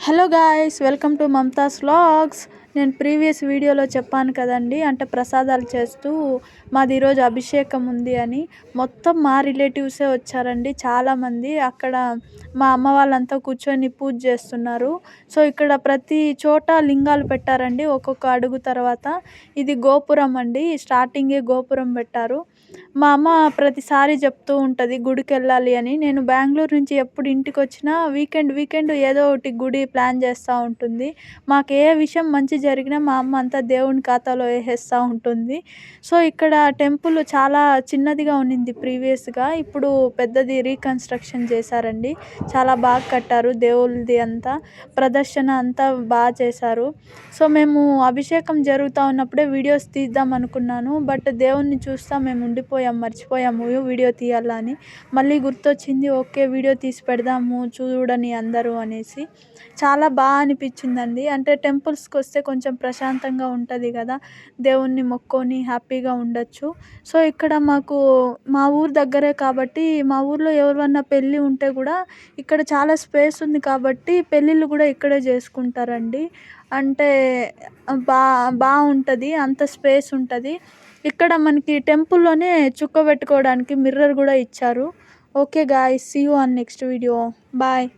Hello guys, welcome to Mamata's vlogs. నేను previous వీడియోలో చెప్పాను కదండి, అంటే ప్రసాదాలు చేస్తూ మాది ఈరోజు అభిషేకం ఉంది అని. మొత్తం మా రిలేటివ్సే వచ్చారండి, చాలామంది. అక్కడ మా అమ్మ వాళ్ళంతా కూర్చొని పూజ చేస్తున్నారు. సో ఇక్కడ ప్రతి చోట లింగాలు పెట్టారండి, ఒక్కొక్క అడుగు తర్వాత. ఇది గోపురం అండి, స్టార్టింగే గోపురం పెట్టారు. మా అమ్మ ప్రతిసారి చెప్తూ ఉంటుంది గుడికి వెళ్ళాలి అని. నేను బెంగళూరు నుంచి ఎప్పుడు ఇంటికి వచ్చినా వీకెండ్ ఏదో ఒకటి గుడి ప్లాన్ చేస్తూ ఉంటుంది. మాకు ఏ విషయం మంచి జరిగినా మా అమ్మ అంతా దేవుని ఖాతాలో వేసేస్తూ ఉంటుంది. సో ఇక్కడ టెంపుల్ చాలా చిన్నదిగా ఉన్నింది ప్రీవియస్గా, ఇప్పుడు పెద్దది రీకన్స్ట్రక్షన్ చేశారండి. చాలా బాగా కట్టారు, దేవుళ్ళది అంతా ప్రదర్శన అంతా బాగా చేశారు. సో మేము అభిషేకం జరుగుతూ ఉన్నప్పుడే వీడియోస్ తీద్దాం అనుకున్నాను, బట్ దేవుణ్ణి చూస్తా మేము మర్చిపోయాము వీడియో తీయాలని. మళ్ళీ గుర్తొచ్చింది, ఓకే వీడియో తీసి పెడదాము చూడని అందరూ అనేసి. చాలా బాగా అనిపించిందండి. అంటే టెంపుల్స్కి వస్తే కొంచెం ప్రశాంతంగా ఉంటుంది కదా, దేవుణ్ణి మొక్కొని హ్యాపీగా ఉండొచ్చు. సో ఇక్కడ మాకు మా ఊరు దగ్గరే కాబట్టి, మా ఊర్లో ఎవరివన్నా పెళ్ళి ఉంటే కూడా ఇక్కడ చాలా స్పేస్ ఉంది కాబట్టి పెళ్ళిళ్ళు కూడా ఇక్కడే చేసుకుంటారండి. అంటే బాగుంటుంది, అంత స్పేస్ ఉంటుంది. ఇక్కడ మనకి టెంపుల్లోనే చుక్క పెట్టుకోవడానికి మిర్రర్ కూడా ఇచ్చారు. Okay guys, see you on next video. Bye.